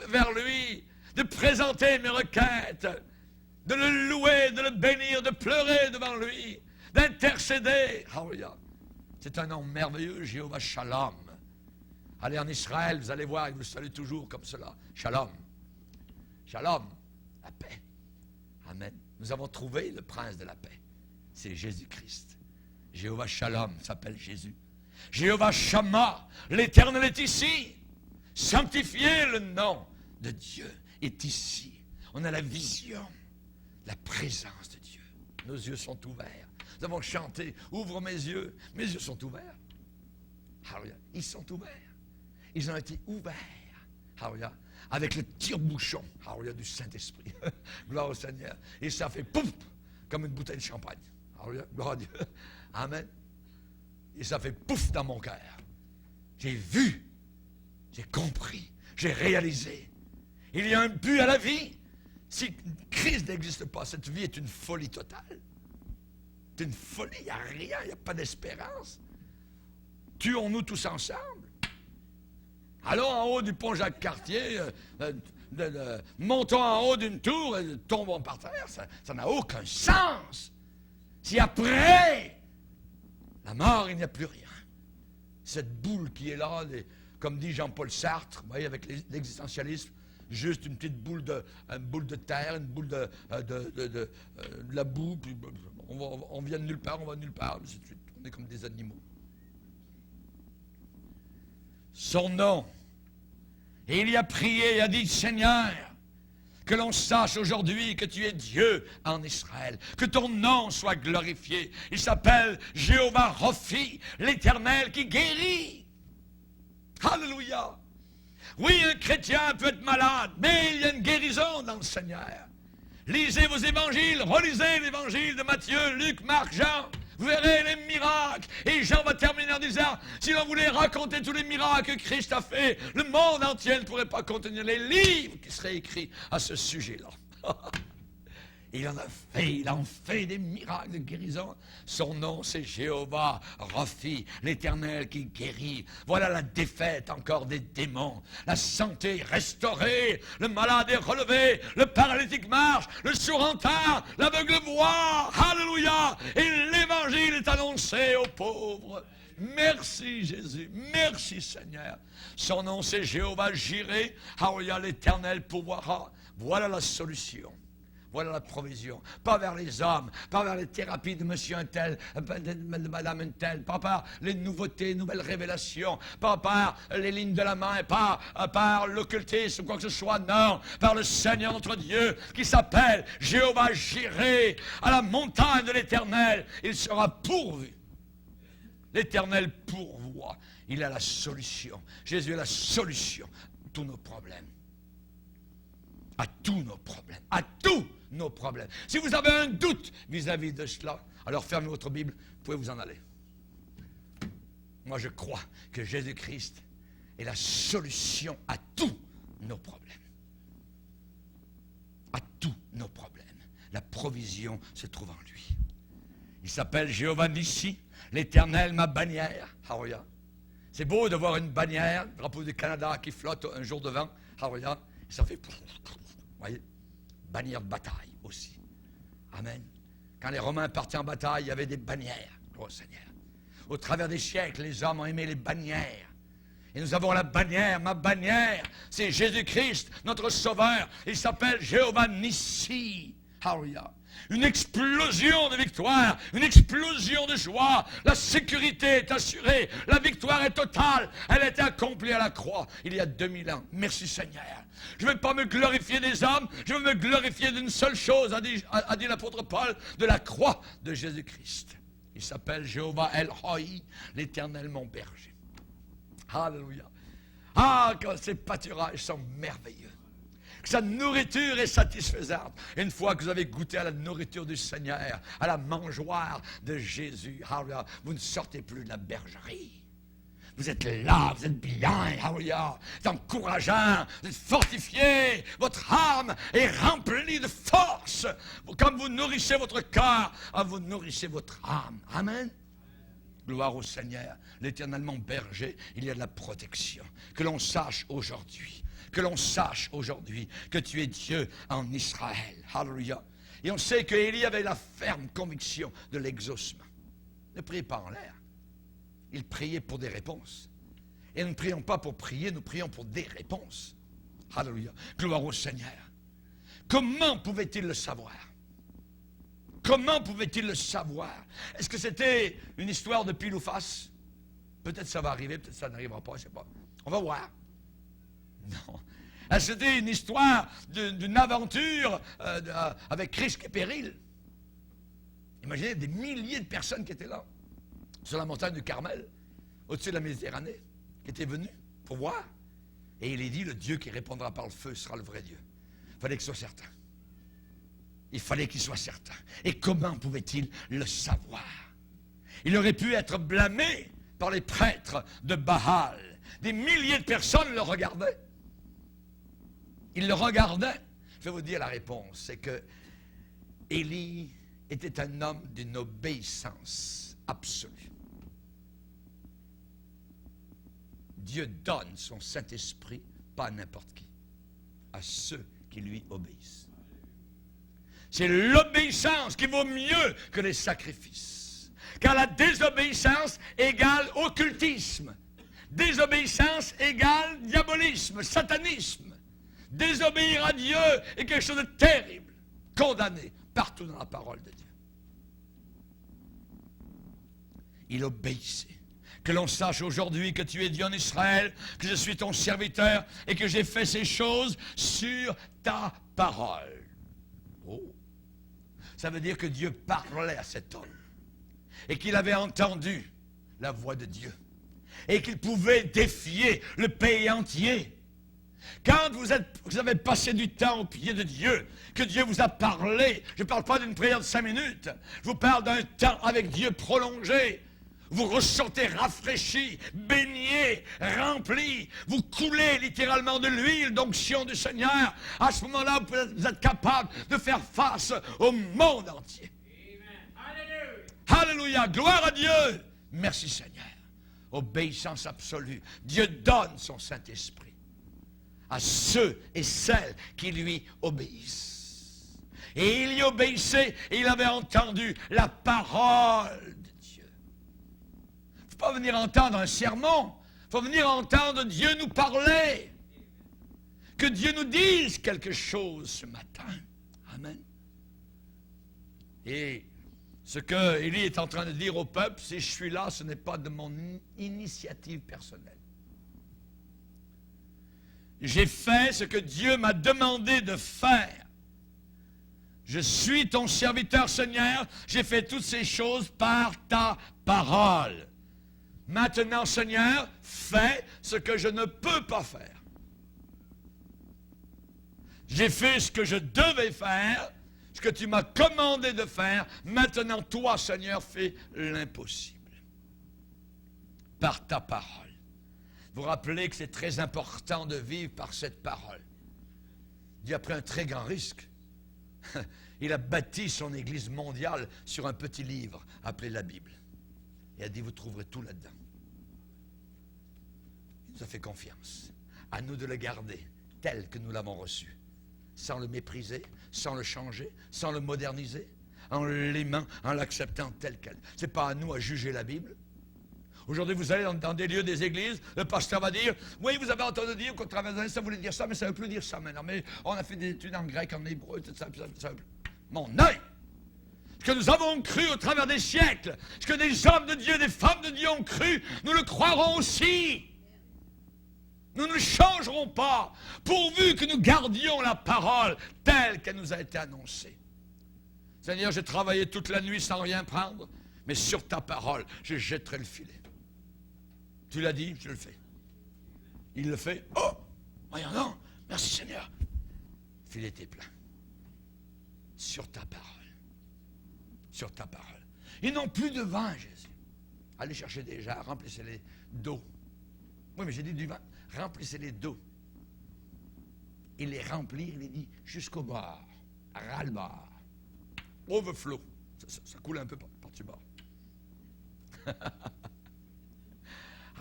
vers lui, de présenter mes requêtes, de le louer, de le bénir, de pleurer devant lui, d'intercéder. Alléluia. C'est un nom merveilleux, Jéhovah Shalom. Allez en Israël, vous allez voir, il vous salue toujours comme cela. Shalom. Shalom. La paix. Amen. Nous avons trouvé le prince de la paix. C'est Jésus-Christ. Jéhovah Shalom s'appelle Jésus. Jéhovah Shammah, l'Éternel est ici. Sanctifiez le nom de Dieu est ici. On a la vision, la présence de Dieu. Nos yeux sont ouverts. Nous avons chanté, ouvre mes yeux sont ouverts. Alléluia. Ils sont ouverts. Ils ont été ouverts. Alléluia. Avec le tire-bouchon, alléluia, du Saint-Esprit. Gloire au Seigneur. Et ça fait pouf, comme une bouteille de champagne. Alléluia, gloire à Dieu. Amen. Et ça fait pouf dans mon cœur. J'ai vu, j'ai compris, j'ai réalisé. Il y a un but à la vie. Si Christ n'existe pas, cette vie est une folie totale. C'est une folie, il n'y a rien, il n'y a pas d'espérance. Tuons-nous tous ensemble. Allons en haut du pont Jacques-Cartier, montons en haut d'une tour et tombons par terre. Ça n'a aucun sens. Si après la mort, il n'y a plus rien. Cette boule qui est là, comme dit Jean-Paul Sartre, vous voyez, avec l'existentialisme, juste une petite boule de terre, une boule de la boue, puis on vient de nulle part, on va de nulle part, on est comme des animaux. Son nom. Et il y a prié et a dit, Seigneur, que l'on sache aujourd'hui que tu es Dieu en Israël, que ton nom soit glorifié. Il s'appelle Jéhovah Rophi, l'Éternel qui guérit. Alléluia. Oui, un chrétien peut être malade, mais il y a une guérison dans le Seigneur. Lisez vos évangiles, relisez l'évangile de Matthieu, Luc, Marc, Jean. Vous verrez les miracles. Et Jean va terminer en disant, si l'on voulait raconter tous les miracles que Christ a fait, le monde entier ne pourrait pas contenir les livres qui seraient écrits à ce sujet-là. Il en fait des miracles de guérison. Son nom, c'est Jéhovah Rophi, l'Éternel qui guérit. Voilà la défaite encore des démons. La santé restaurée, le malade est relevé, le paralytique marche, le sourd entend, l'aveugle voit. Alléluia! Et l'évangile est annoncé aux pauvres. Merci Jésus, merci Seigneur. Son nom, c'est Jéhovah Jireh. Alléluia, l'Éternel pourvoira. Voilà la solution. Voilà la provision. Pas vers les hommes, pas vers les thérapies de monsieur un tel, de madame un tel, pas par les nouveautés, nouvelles révélations, pas par les lignes de la main, pas par l'occultisme ou quoi que ce soit, non, par le Seigneur notre Dieu qui s'appelle Jéhovah Jireh, à la montagne de l'Éternel, il sera pourvu. L'Éternel pourvoit. Il a la solution. Jésus est la solution à tous nos problèmes. À tous nos problèmes. À tous nos problèmes. Si vous avez un doute vis-à-vis de cela, alors fermez votre Bible, vous pouvez vous en aller. Moi, je crois que Jésus-Christ est la solution à tous nos problèmes. À tous nos problèmes. La provision se trouve en lui. Il s'appelle Jéhovah Nissi, l'Éternel, ma bannière. Alléluia. C'est beau de voir une bannière, le drapeau du Canada qui flotte un jour de vent. Alléluia. Ça fait... Vous voyez, bannière de bataille aussi. Amen. Quand les Romains partaient en bataille, il y avait des bannières. Gloire au Seigneur. Au travers des siècles, les hommes ont aimé les bannières. Et nous avons la bannière, ma bannière, c'est Jésus-Christ, notre Sauveur. Il s'appelle Jéhovah Nissi. Alléluia. Une explosion de victoire, une explosion de joie. La sécurité est assurée, la victoire est totale. Elle a été accomplie à la croix il y a 2000 ans. Merci Seigneur. Je ne veux pas me glorifier des hommes, je veux me glorifier d'une seule chose, a dit l'apôtre Paul, de la croix de Jésus-Christ. Il s'appelle Jéhovah El-Roi, l'Éternel mon berger. Alléluia. Ah, que ces pâturages sont merveilleux. Que sa nourriture est satisfaisante. Une fois que vous avez goûté à la nourriture du Seigneur, à la mangeoire de Jésus, vous ne sortez plus de la bergerie. Vous êtes là, vous êtes bien, alléluia. C'est encourageant, vous êtes fortifié, votre âme est remplie de force. Comme vous nourrissez votre cœur, vous nourrissez votre âme. Amen. Gloire au Seigneur, l'Éternel mon berger, il y a de la protection. Que l'on sache aujourd'hui, que tu es Dieu en Israël. Alléluia. Et on sait qu'Élie avait la ferme conviction de l'exaucement. Ne priez pas en l'air. Il priait pour des réponses. Et nous ne prions pas pour prier, nous prions pour des réponses. Alléluia. Gloire au Seigneur. Comment pouvait-il le savoir? Comment pouvait-il le savoir? Est-ce que c'était une histoire de pile ou face? Peut-être ça va arriver, peut-être ça n'arrivera pas, je ne sais pas. On va voir. Non. C'était une histoire d'une aventure avec risque et péril. Imaginez des milliers de personnes qui étaient là, sur la montagne du Carmel, au-dessus de la Méditerranée, qui étaient venus pour voir. Et il est dit, le Dieu qui répondra par le feu sera le vrai Dieu. Il fallait qu'il soit certain. Il fallait qu'il soit certain. Et comment pouvait-il le savoir? Il aurait pu être blâmé par les prêtres de Baal. Des milliers de personnes le regardaient. Ils le regardaient. Je vais vous dire la réponse. C'est que Élie était un homme d'une obéissance absolue. Dieu donne son Saint-Esprit, pas à n'importe qui, à ceux qui lui obéissent. C'est l'obéissance qui vaut mieux que les sacrifices. Car la désobéissance égale occultisme. Désobéissance égale diabolisme, satanisme. Désobéir à Dieu est quelque chose de terrible, condamné partout dans la parole de Dieu. Il obéissait. Que l'on sache aujourd'hui que tu es Dieu en Israël, que je suis ton serviteur et que j'ai fait ces choses sur ta parole. Oh. Ça veut dire que Dieu parlait à cet homme et qu'il avait entendu la voix de Dieu et qu'il pouvait défier le pays entier. Quand vous avez passé du temps au pied de Dieu, que Dieu vous a parlé, je ne parle pas d'une prière de 5 minutes, je vous parle d'un temps avec Dieu prolongé. Vous ressentez rafraîchi, baigné, rempli. Vous coulez littéralement de l'huile d'onction du Seigneur. À ce moment-là, vous êtes capable de faire face au monde entier. Amen. Alléluia. Gloire à Dieu. Merci Seigneur. Obéissance absolue. Dieu donne son Saint-Esprit à ceux et celles qui lui obéissent. Et il y obéissait et il avait entendu la parole. Il ne faut pas venir entendre un sermon. Il faut venir entendre Dieu nous parler. Que Dieu nous dise quelque chose ce matin. Amen. Et ce que Élie est en train de dire au peuple, c'est je suis là, ce n'est pas de mon initiative personnelle. J'ai fait ce que Dieu m'a demandé de faire. Je suis ton serviteur, Seigneur. J'ai fait toutes ces choses par ta parole. Maintenant, Seigneur, fais ce que je ne peux pas faire. J'ai fait ce que je devais faire, ce que tu m'as commandé de faire. Maintenant, toi, Seigneur, fais l'impossible. Par ta parole. Vous rappelez que c'est très important de vivre par cette parole. Dieu a pris un très grand risque. Il a bâti son Église mondiale sur un petit livre appelé la Bible. Il a dit, vous trouverez tout là-dedans. Il nous a fait confiance. À nous de le garder tel que nous l'avons reçu. Sans le mépriser, sans le changer, sans le moderniser, en l'aimant, en l'acceptant tel quel. Ce n'est pas à nous à juger la Bible. Aujourd'hui, vous allez dans des lieux, des églises, le pasteur va dire, oui, vous avez entendu dire qu'au travers de ça voulait dire ça, mais ça ne veut plus dire ça maintenant. Mais on a fait des études en grec, en hébreu, tout ça, ça. Mon œil! Ce que nous avons cru au travers des siècles, ce que des hommes de Dieu, des femmes de Dieu ont cru, nous le croirons aussi. Nous ne changerons pas, pourvu que nous gardions la parole telle qu'elle nous a été annoncée. Seigneur, j'ai travaillé toute la nuit sans rien prendre, mais sur ta parole, je jetterai le filet. Tu l'as dit, je le fais. Il le fait. Oh, voyons donc, merci Seigneur. Le filet est plein. Sur ta parole. Sur ta parole. Ils n'ont plus de vin, Jésus. Allez chercher des jarres, remplissez-les d'eau. Oui, mais j'ai dit du vin. Remplissez-les d'eau. Il les remplit, il les dit jusqu'au bord. Ras-le-bord. Overflow. Ça coule un peu par-dessus bord.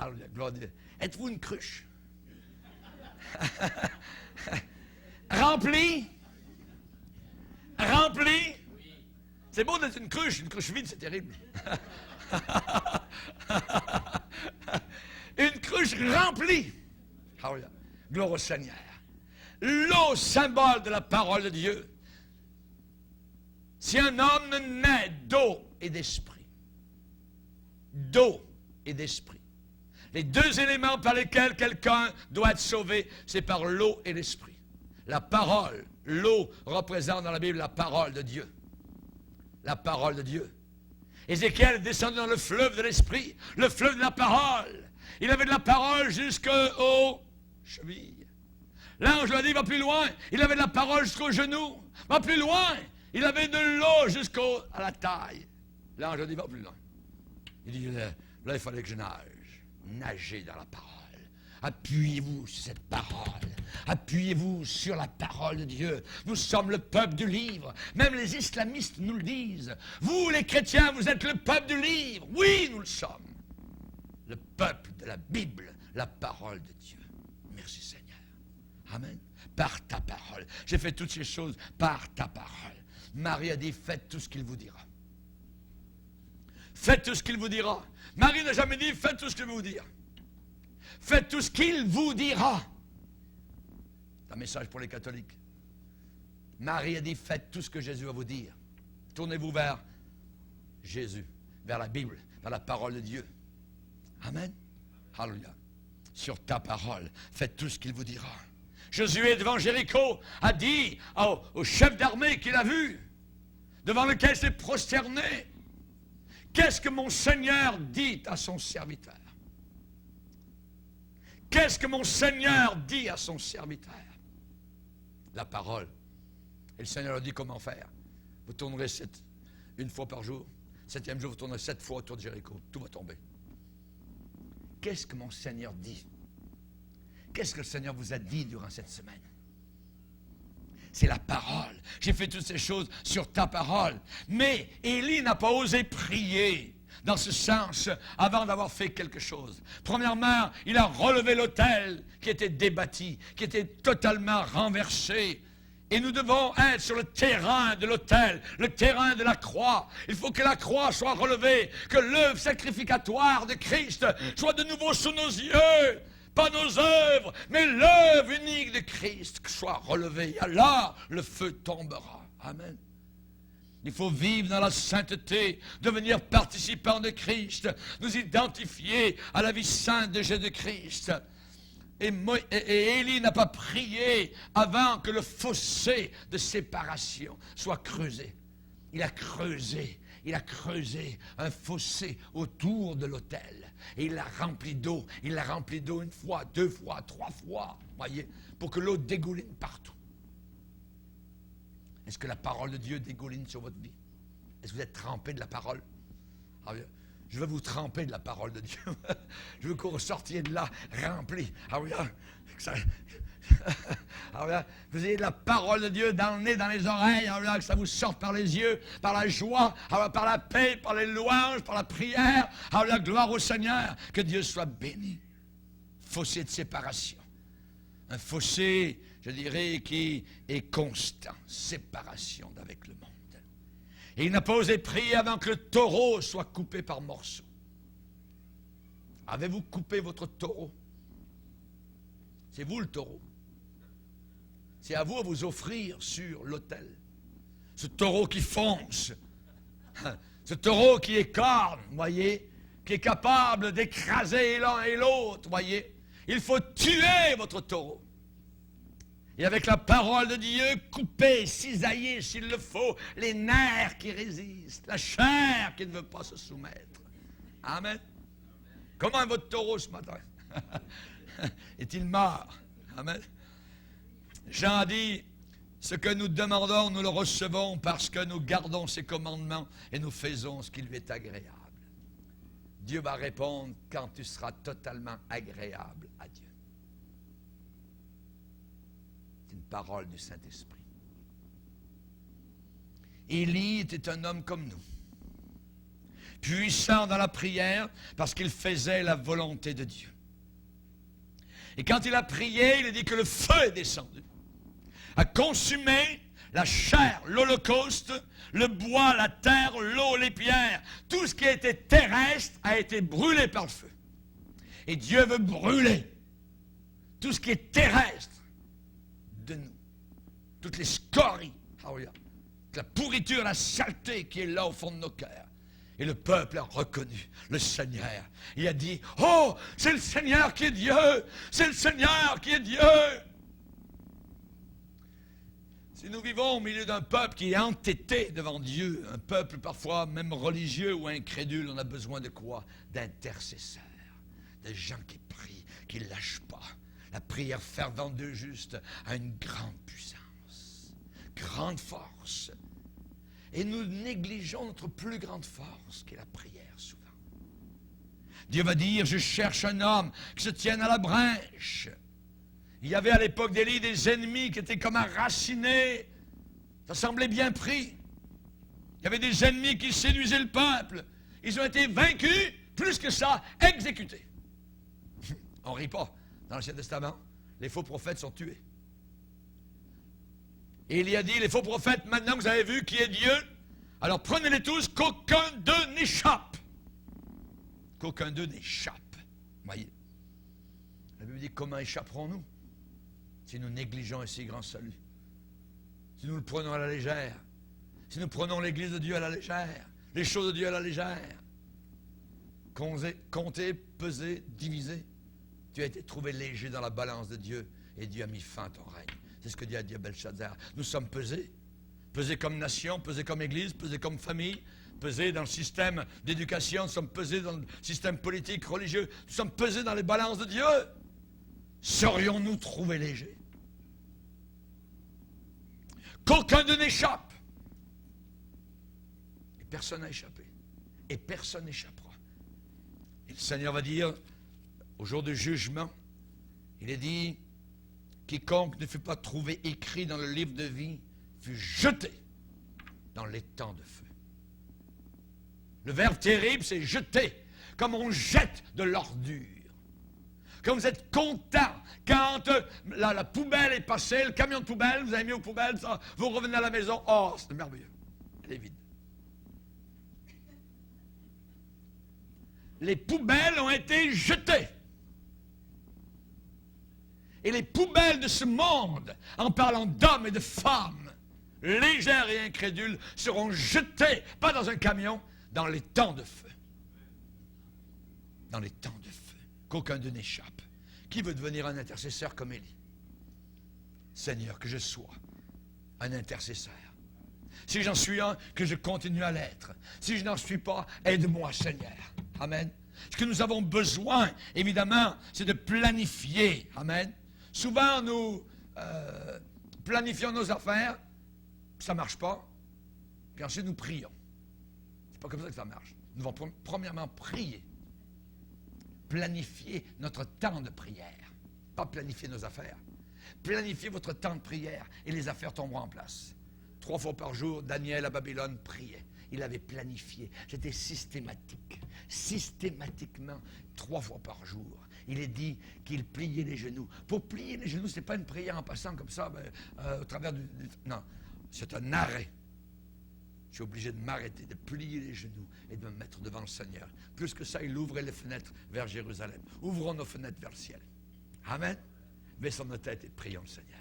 Alléluia, gloire à Dieu. Êtes-vous une cruche? Rempli. Rempli. C'est beau d'être une cruche vide, c'est terrible. Une cruche remplie. Alléluia. Gloire au Seigneur. L'eau, symbole de la parole de Dieu. Si un homme ne naît d'eau et d'esprit, d'eau et d'esprit, les deux éléments par lesquels quelqu'un doit être sauvé, c'est par l'eau et l'esprit. La parole, l'eau représente dans la Bible la parole de Dieu. La parole de Dieu. Ézéchiel est descendu dans le fleuve de l'esprit, le fleuve de la parole. Il avait de la parole jusqu'aux chevilles. L'ange lui a dit, va plus loin. Il avait de la parole jusqu'aux genoux. Va plus loin. Il avait de l'eau jusqu'à la taille. L'ange a dit, va plus loin. Il dit, là, il fallait que je nage. Nager dans la parole. Appuyez-vous sur cette parole. Appuyez-vous sur la parole de Dieu. Nous sommes le peuple du livre. Même les islamistes nous le disent. Vous, les chrétiens, vous êtes le peuple du livre. Oui, nous le sommes. Le peuple de la Bible, la parole de Dieu. Merci Seigneur. Amen. Par ta parole. J'ai fait toutes ces choses par ta parole. Marie a dit, faites tout ce qu'il vous dira. Faites tout ce qu'il vous dira. Marie n'a jamais dit, faites tout ce qu'il vous dira. Faites tout ce qu'il vous dira. C'est un message pour les catholiques. Marie a dit, faites tout ce que Jésus va vous dire. Tournez-vous vers Jésus, vers la Bible, vers la parole de Dieu. Amen. Alléluia. Sur ta parole, faites tout ce qu'il vous dira. Josué, devant Jéricho, a dit au chef d'armée qu'il a vu, devant lequel s'est prosterné, qu'est-ce que mon Seigneur dit à son serviteur? Qu'est-ce que mon Seigneur dit à son serviteur? La parole. Et le Seigneur a dit comment faire. Vous tournerez une fois par jour. 7e jour, vous tournerez 7 fois autour de Jéricho. Tout va tomber. Qu'est-ce que mon Seigneur dit? Qu'est-ce que le Seigneur vous a dit durant cette semaine? C'est la parole. J'ai fait toutes ces choses sur ta parole. Mais Élie n'a pas osé prier dans ce sens avant d'avoir fait quelque chose. Premièrement, il a relevé l'autel qui était débâti, qui était totalement renversé. Et nous devons être sur le terrain de l'autel, le terrain de la croix. Il faut que la croix soit relevée, que l'œuvre sacrificatoire de Christ soit de nouveau sous nos yeux. Pas nos œuvres, mais l'œuvre unique de Christ soit relevée. Alors, le feu tombera. Amen. Il faut vivre dans la sainteté, devenir participant de Christ, nous identifier à la vie sainte de Jésus-Christ. Et Élie n'a pas prié avant que le fossé de séparation soit creusé. Il a creusé un fossé autour de l'autel. Et il l'a rempli d'eau. Il l'a rempli d'eau 1 fois, 2 fois, 3 fois, voyez, pour que l'eau dégouline partout. Est-ce que la parole de Dieu dégouline sur votre vie? Est-ce que vous êtes trempé de la parole? Ah, je veux vous tremper de la parole de Dieu. Je veux que vous ressortiez de là rempli. Ah oui, vous ayez de la parole de Dieu dans le nez, dans les oreilles, que ça vous sorte par les yeux, par la joie, par la paix, par les louanges, par la prière. Gloire au Seigneur. Que Dieu soit béni. Fossé de séparation. Un fossé, je dirais, qui est constant. Séparation d'avec le monde. Et il n'a pas osé prier avant que le taureau soit coupé par morceaux. Avez-vous coupé votre taureau? C'est vous le taureau. C'est à vous à vous offrir sur l'autel. Ce taureau qui fonce. Ce taureau qui écorne, voyez, qui est capable d'écraser l'un et l'autre, voyez. Il faut tuer votre taureau. Et avec la parole de Dieu, couper, cisailler s'il le faut, les nerfs qui résistent, la chair qui ne veut pas se soumettre. Amen. Comment est votre taureau ce matin? Est-il mort? Amen. Jean dit, ce que nous demandons, nous le recevons parce que nous gardons ses commandements et nous faisons ce qui lui est agréable. Dieu va répondre quand tu seras totalement agréable à Dieu. C'est une parole du Saint-Esprit. Élie était un homme comme nous, puissant dans la prière parce qu'il faisait la volonté de Dieu. Et quand il a prié, il a dit que le feu est descendu, a consumé la chair, l'holocauste, le bois, la terre, l'eau, les pierres. Tout ce qui était terrestre a été brûlé par le feu. Et Dieu veut brûler tout ce qui est terrestre de nous. Toutes les scories, la pourriture, la saleté qui est là au fond de nos cœurs. Et le peuple a reconnu le Seigneur. Il a dit, oh, c'est le Seigneur qui est Dieu. C'est le Seigneur qui est Dieu. Si nous vivons au milieu d'un peuple qui est entêté devant Dieu, un peuple parfois même religieux ou incrédule, on a besoin de quoi? D'intercesseurs, de gens qui prient, qui ne lâchent pas. La prière fervente de juste a une grande puissance, grande force. Et nous négligeons notre plus grande force, qui est la prière, souvent. Dieu va dire, je cherche un homme qui se tienne à la brèche. Il y avait à l'époque d'Élie des ennemis qui étaient comme enracinés. Ça semblait bien pris. Il y avait des ennemis qui séduisaient le peuple. Ils ont été vaincus, plus que ça, exécutés. On ne rit pas. Dans l'Ancien Testament, les faux prophètes sont tués. Et il y a dit, les faux prophètes, maintenant que vous avez vu qui est Dieu, alors prenez-les tous, qu'aucun d'eux n'échappe. Qu'aucun d'eux n'échappe. Voyez. La Bible dit, comment échapperons-nous si nous négligeons un si grand salut? Si nous le prenons à la légère. Si nous prenons l'Église de Dieu à la légère. Les choses de Dieu à la légère. Compter, peser, diviser. Tu as été trouvé léger dans la balance de Dieu et Dieu a mis fin à ton règne. C'est ce que dit à Dieu Belshazzar. Nous sommes pesés. Pesés comme nation, pesés comme Église, pesés comme famille, pesés dans le système d'éducation, nous sommes pesés dans le système politique, religieux. Nous sommes pesés dans les balances de Dieu. Serions-nous trouvés légers? Qu'aucun d'eux n'échappe. Et personne n'a échappé. Et personne n'échappera. Et le Seigneur va dire, au jour du jugement, il est dit, quiconque ne fut pas trouvé écrit dans le livre de vie fut jeté dans l'étang de feu. Le verbe terrible, c'est jeter, comme on jette de l'ordure. Quand vous êtes content, quand la poubelle est passée, le camion de poubelle, vous avez mis aux poubelles, ça, vous revenez à la maison, oh, c'est merveilleux, elle est vide. Les poubelles ont été jetées. Et les poubelles de ce monde, en parlant d'hommes et de femmes, légères et incrédules, seront jetées, pas dans un camion, dans les temps de feu. Dans les temps de feu. Qu'aucun d'eux n'échappe. Qui veut devenir un intercesseur comme Élie? Seigneur, que je sois un intercesseur. Si j'en suis un, que je continue à l'être. Si je n'en suis pas, aide-moi, Seigneur. Amen. Ce que nous avons besoin, évidemment, c'est de planifier. Amen. Souvent, nous planifions nos affaires, puis ça ne marche pas, puis ensuite nous prions. C'est pas comme ça que ça marche. Nous devons premièrement prier. Planifier notre temps de prière. Pas planifier nos affaires. Planifiez votre temps de prière et les affaires tomberont en place. 3 fois par jour, Daniel à Babylone priait. Il avait planifié. C'était systématique. Systématiquement, 3 fois par jour. Il est dit qu'il pliait les genoux. Pour plier les genoux, ce n'est pas une prière en passant comme ça, au travers du... Non, c'est un arrêt. Je suis obligé de m'arrêter, de plier les genoux et de me mettre devant le Seigneur. Plus que ça, il ouvrait les fenêtres vers Jérusalem. Ouvrons nos fenêtres vers le ciel. Amen. Baissons nos têtes et prions le Seigneur.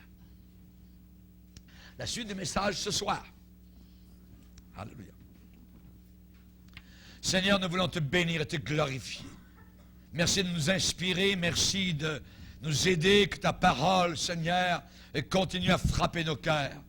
La suite du message ce soir. Alléluia. Seigneur, nous voulons te bénir et te glorifier. Merci de nous inspirer, merci de nous aider, que ta parole, Seigneur, continue à frapper nos cœurs.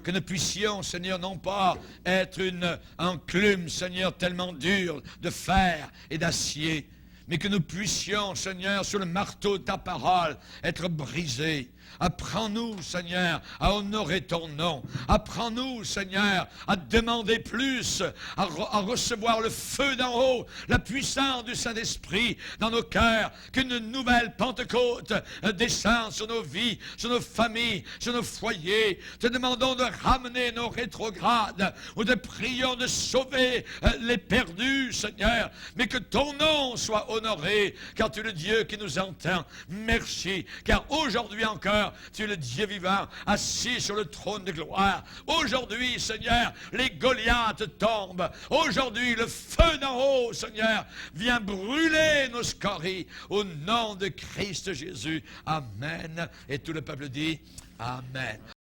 Que nous puissions, Seigneur, non pas être une enclume, Seigneur, tellement dure de fer et d'acier, mais que nous puissions, Seigneur, sur le marteau de ta parole, être brisés Apprends-nous, Seigneur, à honorer ton nom. Apprends-nous, Seigneur, à demander plus, à recevoir le feu d'en haut, la puissance du Saint-Esprit dans nos cœurs, qu'une nouvelle Pentecôte descende sur nos vies, sur nos familles, sur nos foyers. Te demandons de ramener nos rétrogrades, ou de prions de sauver les perdus, Seigneur, mais que ton nom soit honoré, car tu es le Dieu qui nous entend. Merci, car aujourd'hui encore, tu es le Dieu vivant, assis sur le trône de gloire. Aujourd'hui, Seigneur, les Goliaths tombent. Aujourd'hui, le feu d'en haut, Seigneur, vient brûler nos scories. Au nom de Christ Jésus. Amen. Et tout le peuple dit Amen.